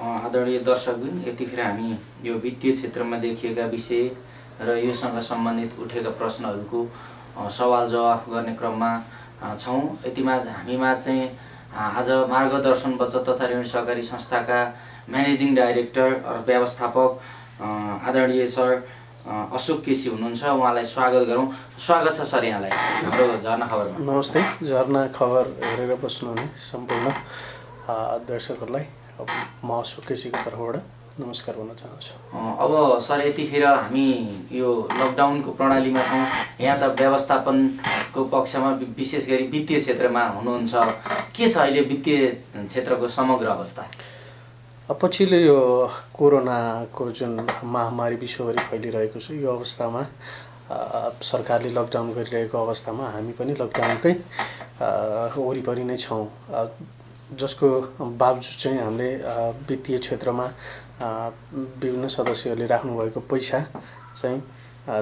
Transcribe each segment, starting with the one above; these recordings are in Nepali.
आदरणीय दर्शकबिन, यतिखेर हामी यो वित्तीय क्षेत्रमा देखिएका विषय र योसँग सम्बन्धित उठेका प्रश्नहरूको सवाल जवाफ गर्ने क्रममा छौँ। यतिमा हामीमा चाहिँ आज मार्गदर्शन बचत तथा ऋण सहकारी संस्थाका म्यानेजिङ डाइरेक्टर र व्यवस्थापक आदरणीय सर अशोक केसी हुनुहुन्छ। उहाँलाई स्वागत गरौँ। स्वागत छ सर यहाँलाई हाम्रो झरना खबरमा। नमस्ते। झरना खबर हेरेर बस्नुहुने सम्पूर्ण दर्शकहरूलाई म अशोक केसीको तर्फबाट नमस्कार भन्न चाहन्छु। अब सर यतिखेर हामी यो लकडाउनको प्रणालीमा छौँ। यहाँ त व्यवस्थापनको पक्षमा विशेष गरी वित्तीय क्षेत्रमा हुनुहुन्छ। के छ अहिले वित्तीय क्षेत्रको समग्र अवस्था? पछिल्लो यो कोरोनाको जुन महामारी विश्वभरि फैलिरहेको छ, यो अवस्थामा सरकारले लकडाउन गरिरहेको अवस्थामा हामी पनि लकडाउनकै वरिपरि नै छौँ, जसको बावजुद चाहिँ हामीले वित्तीय क्षेत्रमा विभिन्न सदस्यहरूले राख्नुभएको पैसा चाहिँ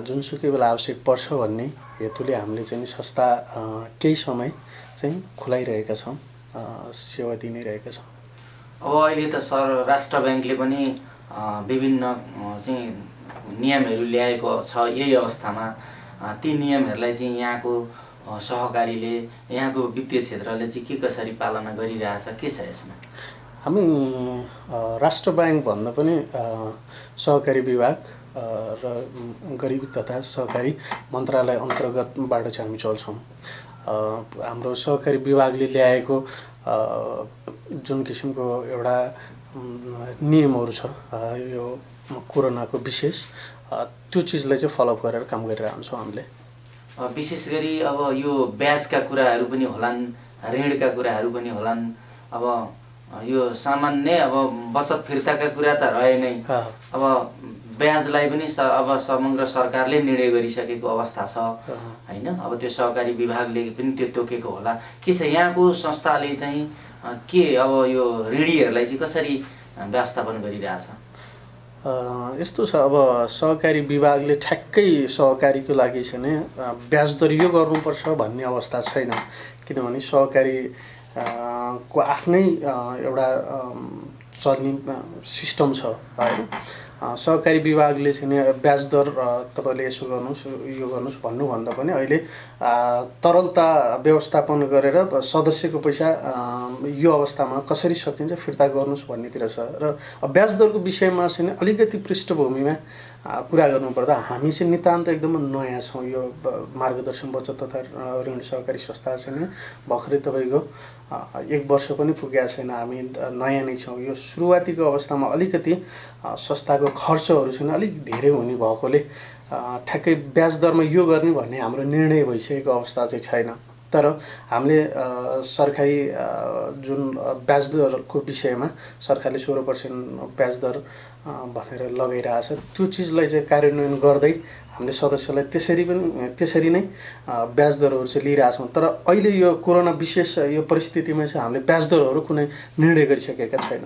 जुनसुकै बेला आवश्यक पर्छ भन्ने हेतुले हामीले चाहिँ संस्था केही समय चाहिँ खुलाइरहेका छौँ, सेवा दिइ नै रहेका छौँ। अब अहिले त सर राष्ट्र ब्याङ्कले पनि विभिन्न चाहिँ नियमहरू ल्याएको छ। यही अवस्थामा ती नियमहरूलाई चाहिँ यहाँको सहकारीले, यहाँको वित्तीय क्षेत्रले चाहिँ के कसरी पालना गरिरहेछ, के छ यसमा? हामी राष्ट्र ब्याङ्क भन्दा पनि सहकारी विभाग र गरिबी तथा सहकारी मन्त्रालय अन्तर्गतबाट चाहिँ हामी चल्छौँ। हाम्रो सहकारी विभागले ल्याएको जुन किसिमको एउटा नियमहरू छ, यो कोरोनाको विशेष त्यो चिजलाई चाहिँ फलोअप गरेर काम गरिरहन्छौँ हामीले। विशेष गरी अब यो ब्याजका कुराहरू पनि होलान्, ऋणका कुराहरू पनि होलान्। अब यो सामान्य अब बचत फिर्ताका कुरा त रहे नै, अब ब्याजलाई पनि अब समग्र सरकारले निर्णय गरिसकेको अवस्था छ हैन? अब त्यो सहकारी विभागले पनि त्यो तोकेको होला। के छ यहाँको संस्थाले चाहिँ के अब यो ऋणीहरूलाई चाहिँ कसरी व्यवस्थापन गरिरहेछ? यस्तो छ, अब सहकारी विभागले ठ्याक्कै सहकारीको लागि चाहिँ नि ब्याज दर यो गर्नुपर्छ भन्ने अवस्था छैन, किनभने सहकारी को आफ्नै एउटा चल्ने सिस्टम छ हैन। सहकारी विभागले चाहिँ ब्याज दर तपाईँले यसो गर्नुहोस्, यो गर्नुहोस् भन्नुभन्दा पनि अहिले तरलता व्यवस्थापन गरेर सदस्यको पैसा यो अवस्थामा कसरी सकिन्छ फिर्ता गर्नुहोस् भन्नेतिर छ। र ब्याज दरको विषयमा चाहिँ अलिकति पृष्ठभूमिमा कुरा गर्नुपर्दा हामी चाहिँ नितान्त एकदम नयाँ छौँ। यो मार्गदर्शन बचत तथा ऋण सहकारी संस्था चाहिँ भर्खरै तपाईँको 1 वर्ष पनि पुगेको छैन। हामी नयाँ नै छौँ। यो सुरुवातीको अवस्थामा अलिकति संस्थाको खर्चहरू चाहिँ अलिक धेरै हुने भएकोले ठ्याक्कै ब्याज दरमा यो गर्ने भन्ने हाम्रो निर्णय भइसकेको अवस्था चाहिँ छैन। तर हामीले सरकारी जुन ब्याज दरको विषयमा सरकारले 16% ब्याज दर भनेर लगाइरहेछ, त्यो चिजलाई चाहिँ कार्यान्वयन गर्दै हामीले सदस्यलाई त्यसरी नै ब्याज दरहरू चाहिँ लिइरहेछौँ। तर अहिले यो कोरोना विशेष यो परिस्थितिमा चाहिँ हामीले ब्याज दरहरू कुनै निर्णय गरिसकेका छैन।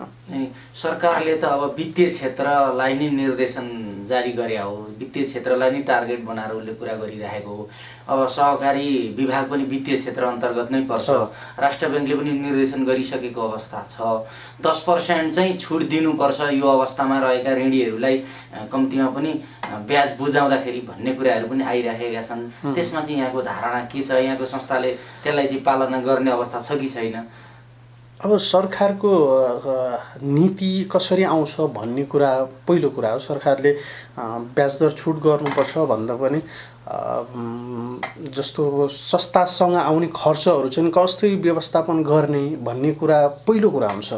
सरकारले त अब वित्तीय क्षेत्रलाई नै निर्देशन जारी गरे हो, वित्तीय क्षेत्रलाई नै टार्गेट बनाएर उसले कुरा गरिरहेको हो। अब सहकारी विभाग पनि वित्तीय क्षेत्र अन्तर्गत नै पर्छ। राष्ट्र ब्याङ्कले पनि निर्देशन गरिसकेको अवस्था छ। 10% चाहिँ छुट दिनुपर्छ यो अवस्थामा रहेका ऋणीहरूलाई, कम्तीमा पनि ब्याज बुझाउँदाखेरि भन्ने कुराहरू पनि आइरहेका छन्। त्यसमा चाहिँ यहाँको धारणा के छ? यहाँको संस्थाले त्यसलाई चाहिँ पालना गर्ने अवस्था छ कि छैन? अब सरकारको नीति कसरी आउँछ भन्ने कुरा पहिलो कुरा हो। सरकारले ब्याज दर छुट गर्नुपर्छ भन्दा पनि जस्तो संस्थासँग आउने खर्चहरू चाहिँ कसरी व्यवस्थापन गर्ने भन्ने कुरा पहिलो कुरा हुन्छ।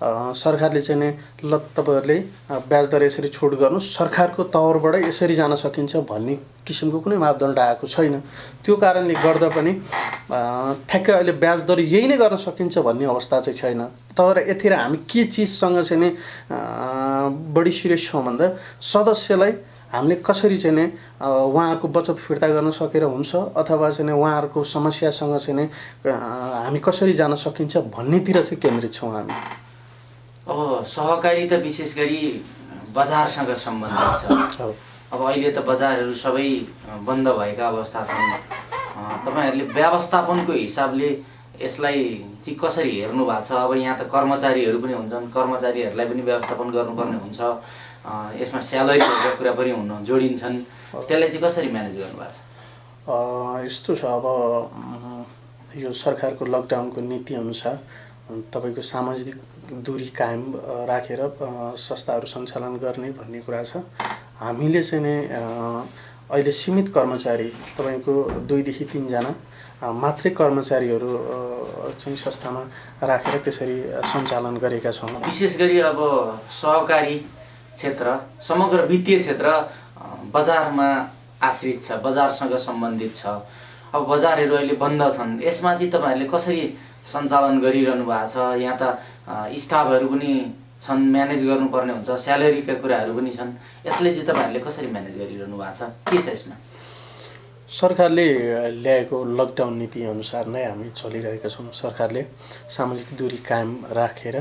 सरकारले चाहिँ नि ल तपाईँहरूले ब्याज दर यसरी छुट गर्नुहोस्, सरकारको तौरबाट यसरी जान सकिन्छ भन्ने किसिमको कुनै मापदण्ड आएको छैन। त्यो कारणले गर्दा पनि ठ्याक्कै अहिले ब्याज दर यही नै गर्न सकिन्छ भन्ने अवस्था चाहिँ छैन। तर यतिर हामी के चिजसँग चाहिँ नि बढी सिरियस छौँ भन्दा सदस्यलाई हामीले कसरी चाहिँ नि उहाँहरूको बचत फिर्ता गर्न सकेर हुन्छ अथवा चाहिँ नि उहाँहरूको समस्यासँग चाहिँ नि हामी कसरी जान सकिन्छ भन्नेतिर चाहिँ केन्द्रित छौँ हामी। अब सहकारी त विशेष गरी बजारसँग सम्बन्धित छ। अब अहिले त बजारहरू सबै बन्द भएका अवस्था छन्। तपाईहरुले व्यवस्थापनको हिसाबले यसलाई चाहिँ कसरी हेर्नु भएको छ? अब यहाँ त कर्मचारीहरू पनि हुन्छन्, कर्मचारीहरूलाई पनि व्यवस्थापन गर्नुपर्ने हुन्छ, यसमा स्यालेरीहरूको कुरा पनि जोडिन्छन्, त्यसलाई चाहिँ कसरी म्यानेज गर्नुभएको छ? यस्तो छ, अब यो सरकारको लकडाउनको नीतिअनुसार तपाईँको सामाजिक दूरी कायम राखेर संस्थाहरू सञ्चालन गर्ने भन्ने कुरा छ। हामीले चाहिँ नि अहिले सीमित कर्मचारी, तपाईँको 2 देखि 3 जना मात्रै कर्मचारीहरू चाहिँ संस्थामा राखेर त्यसरी सञ्चालन गरेका छौँ। विशेष गरी अब सहकारी क्षेत्र, समग्र वित्तीय क्षेत्र बजारमा आश्रित छ, बजारसँग सम्बन्धित छ। अब बजारहरू अहिले बन्द छन्, यसमा चाहिँ तपाईँहरूले कसरी सञ्चालन गरिरहनु भएको छ? यहाँ त स्टाफहरू पनि छन्, म्यानेज गर्नुपर्ने हुन्छ, स्यालेरीका कुराहरू पनि छन्, यसले चाहिँ तपाईँहरूले कसरी म्यानेज गरिरहनु भएको छ? के छ यसमा? सरकारले ल्याएको लकडाउन नीतिअनुसार नै हामी चलिरहेका छौँ। सरकारले सामाजिक दूरी कायम राखेर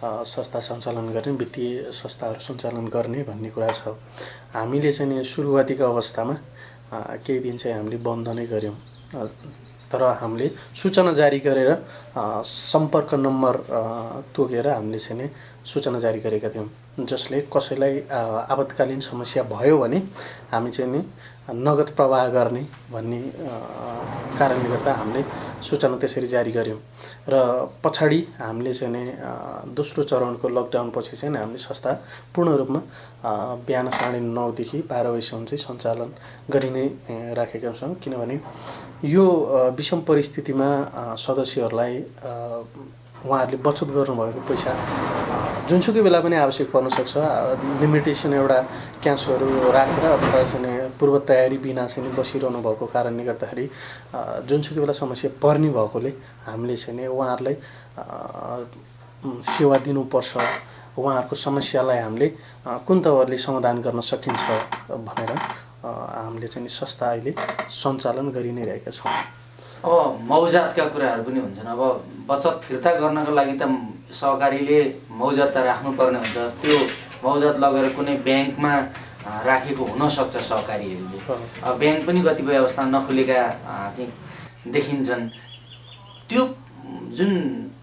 संस्था सञ्चालन गर्ने, वित्तीय संस्थाहरू सञ्चालन गर्ने भन्ने कुरा छ। हामीले चाहिँ नि सुरुवातीको अवस्थामा केही दिन चाहिँ हामीले बन्द नै गऱ्यौँ, तर हामीले सूचना जारी गरेर सम्पर्क नम्बर तोकेर हामीले चाहिँ नि सूचना जारी गरेका थियौँ, जसले कसैलाई आपतकालीन समस्या भयो भने हामी चाहिँ नि नगद प्रवाह गर्ने भन्ने कारणले गर्दा हामीले सूचना त्यसरी जारी गऱ्यौँ। र पछाडि हामीले चाहिँ नि दोस्रो चरणको लकडाउनपछि चाहिँ हामीले संस्था पूर्ण रूपमा बिहान 9:30 देखि 12 बजीसम्म चाहिँ सञ्चालन गरि नै राखेका छौँ। किनभने यो विषम परिस्थितिमा सदस्यहरूलाई उहाँहरूले बचत गर्नुभएको पैसा जुनसुकै बेला पनि आवश्यक पर्न सक्छ। लिमिटेसन एउटा क्यासहरू राखेर अथवा चाहिँ पूर्व तयारी बिना चाहिँ बसिरहनु भएको कारणले गर्दाखेरि जुनसुकै बेला समस्या पर्ने भएकोले हामीले चाहिँ उहाँहरूलाई सेवा दिनुपर्छ, उहाँहरूको समस्यालाई हामीले कुन तवरले समाधान गर्न सकिन्छ भनेर हामीले चाहिँ संस्था अहिले सञ्चालन गरि नै रहेका छौँ। अब मौजातका कुराहरू पनि हुन्छन्। अब बचत फिर्ता गर्नको लागि त सहकारीले मौजात त राख्नुपर्ने हुन्छ, त्यो मौजात लगेर कुनै ब्याङ्कमा राखेको हुनसक्छ सहकारीहरूले। अब ब्याङ्क पनि कतिपय अवस्थामा नखुलेका चाहिँ देखिन्छन्। त्यो जुन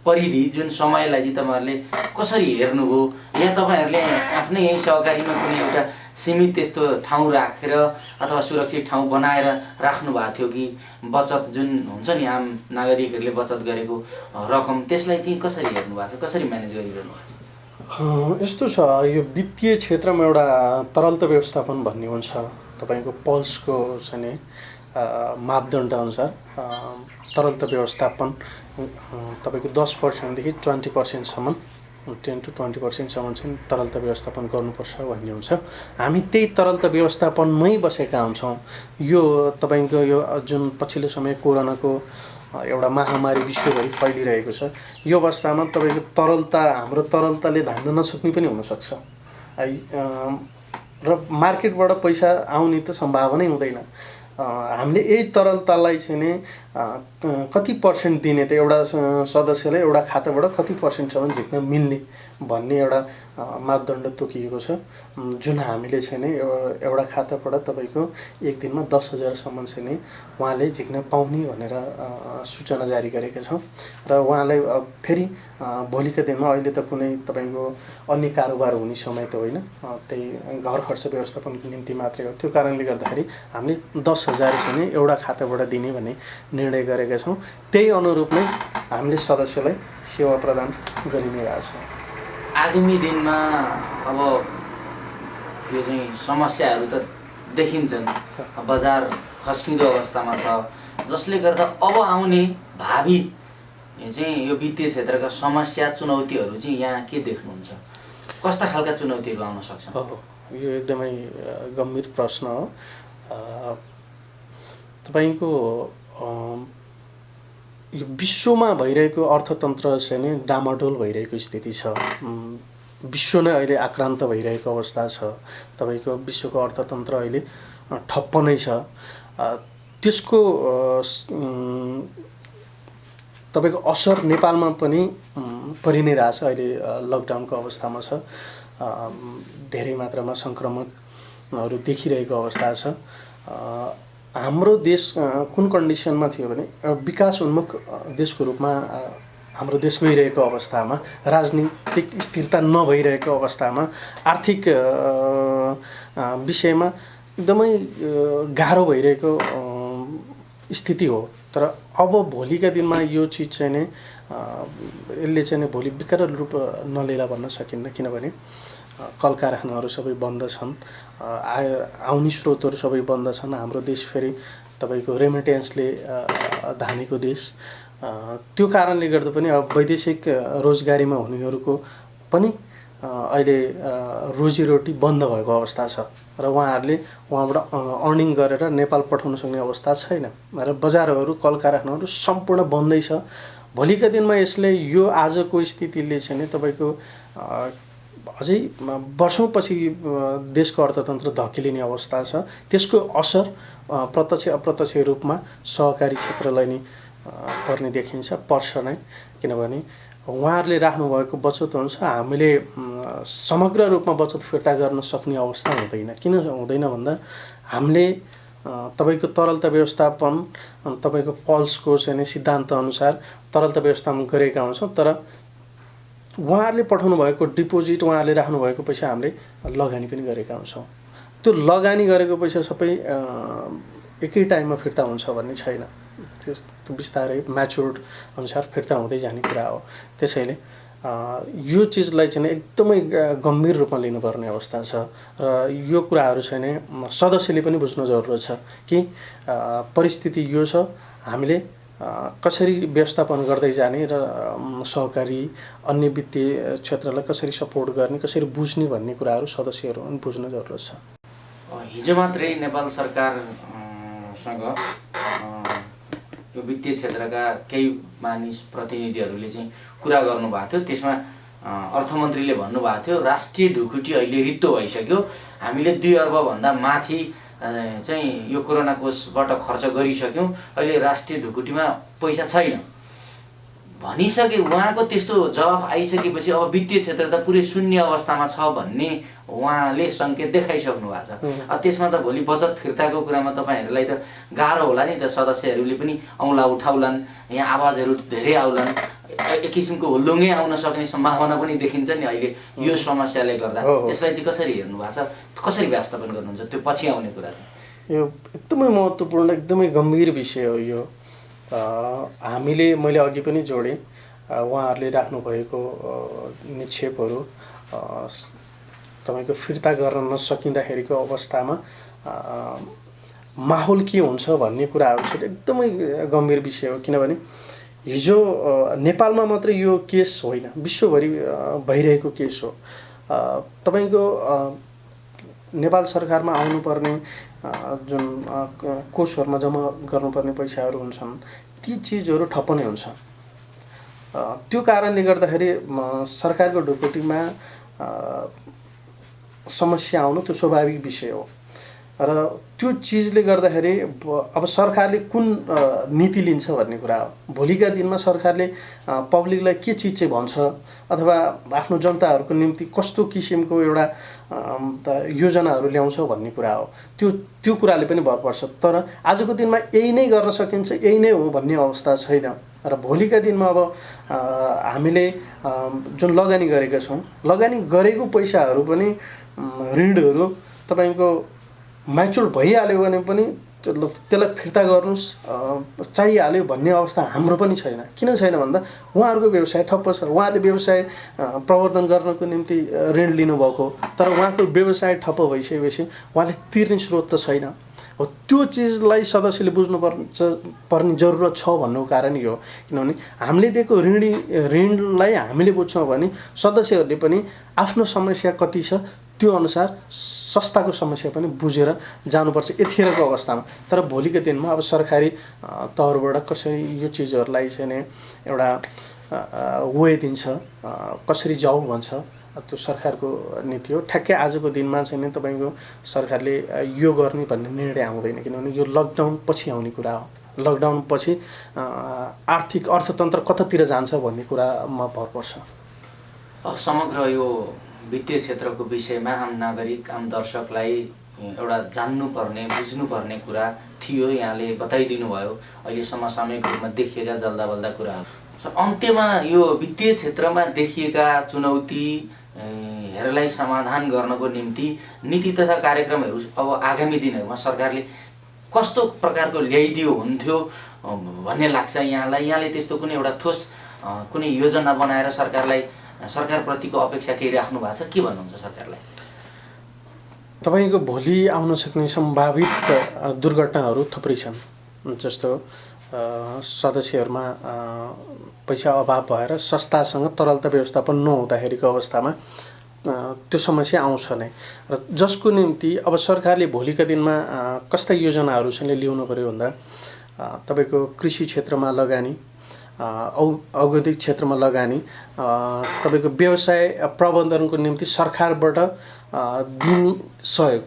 परिधि, जुन समयलाई चाहिँ तपाईँहरूले कसरी हेर्नुभयो? या तपाईँहरूले आफ्नै यही सहकारीमा कुनै एउटा सीमित त्यस्तो ठाउँ राखेर अथवा सुरक्षित ठाउँ बनाएर राख्नु भएको थियो कि बचत जुन हुन्छ नि आम नागरिकहरूले बचत गरेको रकम, त्यसलाई चाहिँ कसरी हेर्नु भएको छ, कसरी म्यानेज गरिरहनु भएको छ? यस्तो छ, यो वित्तीय क्षेत्रमा एउटा तरलता व्यवस्थापन भन्ने हुन्छ। तपाईँको पल्सको चाहिँ मापदण्ड अनुसार तरलता व्यवस्थापन तपाईँको 10%देखि 20%सम्म, 10 to 20%सम्म चाहिँ तरलता व्यवस्थापन गर्नुपर्छ भन्ने हुन्छ। हामी त्यही तरलता व्यवस्थापनमै बसेका हुन्छौँ। यो तपाईँको यो जुन पछिल्लो समय कोरोनाको एउटा महामारी विश्वभरि फैलिरहेको छ, यो अवस्थामा तपाईँको तरलता, हाम्रो तरलताले धान्न नसक्ने पनि हुनसक्छ र मार्केटबाट पैसा आउने त सम्भावनै हुँदैन। हामीले यही तरलतालाई चाहिँ नि कति पर्सेन्ट दिने, त एउटा सदस्यलाई एउटा खाताबाट कति पर्सेन्टसम्म झिक्न मिल्ने भन्ने एउटा मापदण्ड तोकिएको छ, जुन हामीले चाहिँ नि एउटा खाताबाट तपाईँको एक दिनमा 10,000सम्म चाहिँ नि उहाँले झिक्न पाउने भनेर सूचना जारी गरेका छौँ। र उहाँलाई फेरि भोलिका दिनमा, अहिले त कुनै तपाईँको अन्य कारोबार हुने समय त होइन, त्यही घर खर्च व्यवस्थापनको निम्ति मात्रै हो। त्यो कारणले गर्दाखेरि हामीले 10,000 चाहिँ नि एउटा खाताबाट दिने भन्ने निर्णय गरेका छौँ। त्यही अनुरूप नै हामीले सदस्यलाई सेवा प्रदान गरि नै रहेका छौँ। आगामी दिनमा अब यो चाहिँ समस्याहरू त देखिन्छन्, बजार खस्किँदो अवस्थामा छ, जसले गर्दा अब आउने भावी चाहिँ यो वित्तीय क्षेत्रका समस्या, चुनौतीहरू चाहिँ यहाँ के देख्नुहुन्छ? कस्ता खालका चुनौतीहरू आउन सक्छन्? यो एकदमै गम्भीर प्रश्न हो। तपाईँको यो विश्वमा भइरहेको अर्थतन्त्र चाहिँ नै डामाडोल भइरहेको स्थिति छ। विश्व नै अहिले आक्रान्त भइरहेको अवस्था छ। तपाईँको विश्वको अर्थतन्त्र अहिले ठप्प नै छ। त्यसको तपाईँको असर नेपालमा पनि परि नै रहेछ। अहिले लकडाउनको अवस्थामा छ, धेरै मात्रामा सङ्क्रमणहरू देखिरहेको अवस्था छ। हाम्रो देश कुन कन्डिसनमा थियो भने विकास उन्मुख देशको रूपमा हाम्रो देश गइरहेको अवस्थामा, राजनीतिक स्थिरता नभइरहेको अवस्थामा, आर्थिक विषयमा एकदमै गाह्रो भइरहेको स्थिति हो। तर अब भोलिका दिनमा यो चिज चाहिँ नै यसले चाहिँ भोलि विकराल रूप नलिएला भन्न सकिन्न, किनभने कल कारखानाहरू सबै बन्द छन्, आउने स्रोतहरू सबै बन्द छन्। हाम्रो देश फेरि तपाईँको रेमिटेन्सले धानेको देश, त्यो कारणले गर्दा पनि अब वैदेशिक रोजगारीमा हुनेहरूको पनि अहिले रोजीरोटी बन्द भएको अवस्था छ र उहाँहरूले वहाँबाट अर्निङ गरेर नेपाल पठाउन सक्ने अवस्था छैन र बजारहरू कल कारखानाहरू सम्पूर्ण बन्दै छ। भोलिका दिनमा यसले यो आजको स्थितिले चाहिँ तपाईँको अझै वर्षौँपछि देशको अर्थतन्त्र धकेलिने अवस्था छ। त्यसको असर प्रत्यक्ष अप्रत्यक्ष रूपमा सहकारी क्षेत्रलाई नै पर्ने देखिन्छ, पर्छ नै, किनभने उहाँहरूले राख्नुभएको बचत हुन्छ, हामीले समग्र रूपमा बचत फिर्ता गर्न सक्ने अवस्था हुँदैन। किन हुँदैन भन्दा हामीले तपाईँको तरलता व्यवस्थापन तपाईँको पल्सको चाहिँ सिद्धान्तअनुसार तरलता व्यवस्थापन गरेका हुन्छौँ, तर उहाँहरूले पठाउनु भएको डिपोजिट, उहाँहरूले राख्नुभएको पैसा हामीले लगानी पनि गरेका हुन्छौँ। त्यो लगानी गरेको पैसा सबै एकै टाइममा फिर्ता हुन्छ भन्ने छैन, त्यो बिस्तारै म्याच्योर्ड अनुसार फिर्ता हुँदै जाने कुरा हो। त्यसैले यो चिजलाई चाहिँ एकदमै गम्भीर रूपमा लिनुपर्ने अवस्था छ र यो कुराहरू चाहिँ नै सदस्यले पनि बुझ्नु जरुरत छ कि परिस्थिति यो छ, हामीले कसरी व्यवस्थापन गर्दै जाने र सहकारी अन्य वित्तीय क्षेत्रलाई कसरी सपोर्ट गर्ने, कसरी बुझ्ने भन्ने कुराहरू सदस्यहरू पनि बुझ्न जरुरत छ। हिजो मात्रै नेपाल सरकारसँग यो वित्तीय क्षेत्रका केही मानिस प्रतिनिधिहरूले चाहिँ कुरा गर्नुभएको थियो। त्यसमा अर्थमन्त्रीले भन्नुभएको थियो राष्ट्रिय ढुकुटी अहिले रित्तो भइसक्यो, हामीले 2 अर्बभन्दा माथि चाहिँ यो कोरोना कोषबाट खर्च गरिसक्यौँ, अहिले राष्ट्रिय ढुकुटीमा पैसा छैन भनिसके। उहाँको त्यस्तो जवाफ आइसकेपछि अब वित्तीय क्षेत्र त पुरै शून्य अवस्थामा छ भन्ने उहाँले सङ्केत देखाइसक्नु भएको छ। त्यसमा त भोलि बचत फिर्ताको कुरामा तपाईँहरूलाई त गाह्रो होला नि त, सदस्यहरूले पनि औँला उठाउलान्, यहाँ आवाजहरू धेरै आउलान्, एक किसिमको हुल्लुङ्गै आउन सक्ने सम्भावना पनि देखिन्छ नि अहिले यो समस्याले गर्दा। यसलाई चाहिँ कसरी हेर्नु भएको छ, कसरी व्यवस्थापन गर्नुहुन्छ, त्यो पछि आउने कुरा छ। यो एकदमै महत्त्वपूर्ण, एकदमै गम्भीर विषय हो यो। हामीले, मैले अघि पनि जोडेँ, उहाँहरूले राख्नुभएको निक्षेपहरू तपाईँको फिर्ता गर्न नसकिँदाखेरिको अवस्थामा माहौल के हुन्छ भन्ने कुराहरू चाहिँ एकदमै गम्भीर विषय हो। किनभने हिजो नेपालमा मात्रै यो केस होइन, विश्वभरि भइरहेको केस हो। तपाईँको नेपाल सरकारमा आउनुपर्ने जुन कोषहरूमा जम्मा गर्नुपर्ने पैसाहरू हुन्छन्, ती चिजहरू ठप्प नै हुन्छ। त्यो कारणले गर्दाखेरि सरकारको ढुकुटीमा समस्या आउनु त्यो स्वाभाविक विषय हो र त्यो चिजले गर्दाखेरि अब सरकारले कुन नीति लिन्छ भन्ने कुरा हो। भोलिका दिनमा सरकारले पब्लिकलाई के चिज चाहिँ भन्छ अथवा आफ्नो जनताहरूको निम्ति कस्तो किसिमको एउटा योजनाहरू ल्याउँछ भन्ने कुरा हो। त्यो कुराले पनि भर पर्छ। तर आजको दिनमा यही नै गर्न सकिन्छ, यही नै हो भन्ने अवस्था छैन र भोलिका दिनमा अब हामीले जुन लगानी गरेका छौँ, लगानी गरेको पैसाहरू पनि ऋणहरू तपाईँको म्याच्योर भइहाल्यो भने पनि त्यसलाई फिर्ता गर्नुहोस् चाहिहाल्यो भन्ने अवस्था हाम्रो पनि छैन। किन छैन भन्दा उहाँहरूको व्यवसाय ठप्प छ। उहाँले व्यवसाय प्रवर्धन गर्नको निम्ति ऋण लिनुभएको, तर उहाँको व्यवसाय ठप्प भइसकेपछि उहाँले तिर्ने स्रोत त छैन। हो, त्यो चिजलाई सदस्यले बुझ्नुपर्ने जरुरत छ भन्नुको कारण यो हो। किनभने हामीले दिएको ऋणलाई हामीले बुझ्छौँ भने सदस्यहरूले पनि आफ्नो समस्या कति छ त्यो अनुसार संस्थाको समस्या पनि बुझेर जानुपर्छ यतिखेरको अवस्थामा। तर भोलिको दिनमा अब सरकारी तहबाट कसरी यो चिजहरूलाई चाहिँ नै एउटा वे दिन्छ, कसरी जाऊ भन्छ, त्यो सरकारको नीति हो। ठ्याक्कै आजको दिनमा चाहिँ नि तपाईँको सरकारले यो गर्ने भन्ने निर्णय आउँदैन, किनभने यो लकडाउन पछि आउने कुरा हो। लकडाउन पछि आर्थिक अर्थतन्त्र कतातिर जान्छ भन्ने कुरामा भर पर्छ। समग्र यो वित्तीय क्षेत्रको विषयमा आम नागरिक, आम दर्शकलाई एउटा जान्नुपर्ने बुझ्नुपर्ने कुरा थियो, यहाँले बताइदिनु भयो। अहिले समसामयिक रूपमा देखिएका जल्दाबल्दा कुराहरू। अन्त्यमा यो वित्तीय क्षेत्रमा देखिएका चुनौतीहरूलाई समाधान गर्नको निम्ति नीति तथा कार्यक्रमहरू अब आगामी दिनहरूमा सरकारले कस्तो प्रकारको ल्याइदियो हुन्थ्यो भन्ने लाग्छ यहाँलाई? यहाँले त्यस्तो कुनै एउटा ठोस कुनै योजना बनाएर सरकारप्रतिको अपेक्षा केही राख्नु भएको छ? के भन्नुहुन्छ सरकारलाई? तपाईँको भोलि आउन सक्ने सम्भावित दुर्घटनाहरू थुप्रै छन्। जस्तो सदस्यहरूमा पैसा अभाव भएर संस्थासँग तरलता व्यवस्थापन नहुँदाखेरिको अवस्थामा त्यो समस्या आउँछ नै, र जसको निम्ति अब सरकारले भोलिका दिनमा कस्ता योजनाहरू चाहिँ ल्याउनु पर्यो भन्दा तपाईँको कृषि क्षेत्रमा लगानी, औद्योगिक क्षेत्रमा लगानी, तपाईँको व्यवसाय प्रबन्धनको निम्ति सरकारबाट दिने सहयोग,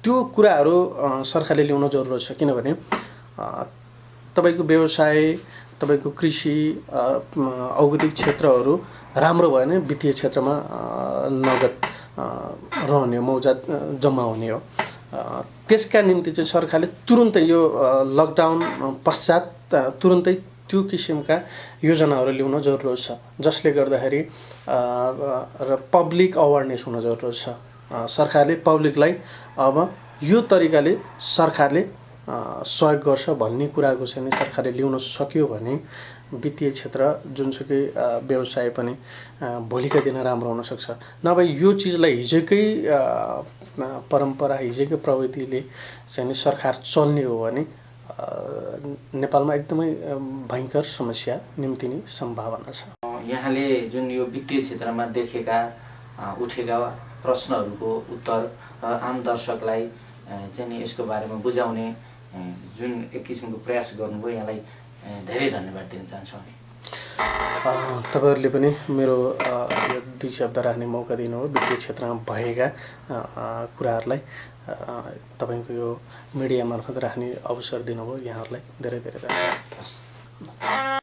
त्यो कुराहरू सरकारले ल्याउन जरुरत छ। किनभने तपाईँको व्यवसाय, तपाईँको कृषि, औद्योगिक क्षेत्रहरू राम्रो भयो भने वित्तीय क्षेत्रमा नगद रहने, मौजा जम्मा हुने हो। त्यसका निम्ति चाहिँ सरकारले तुरुन्तै यो लकडाउन पश्चात तुरुन्तै त्यो किसिमका योजनाहरू ल्याउन जरुरत छ, जसले गर्दाखेरि र पब्लिक अवेरनेस हुन जरुरत छ। सरकारले पब्लिकलाई अब यो तरिकाले सरकारले सहयोग गर्छ भन्ने कुराको चाहिँ सरकारले ल्याउन सक्यो भने वित्तीय क्षेत्र जुनसुकै व्यवसाय पनि भोलिका दिन राम्रो हुन सक्छ। नभए यो चिजलाई हिजोकै परम्परा, हिजोकै प्रविधिले चाहिँ सरकार चल्ने हो भने नेपालमा एकदमै भयङ्कर समस्या निम्तिने सम्भावना छ। यहाँले जुन यो वित्तीय क्षेत्रमा देखेका उठेका प्रश्नहरूको उत्तर आम दर्शकलाई चाहिँ यसको बारेमा बुझाउने जुन एक किसिमको प्रयास गर्नुभयो, यहाँलाई धेरै धन्यवाद दिन चाहन्छु। तपाईँहरूले पनि मेरो यो 2 शब्द राख्ने मौका दिनुभयो। वित्तीय क्षेत्रमा भएका कुराहरूलाई तपाईँको यो मिडिया मार्फत राख्ने अवसर दिनुभयो, यहाँहरूलाई धेरै धेरै धन्यवाद।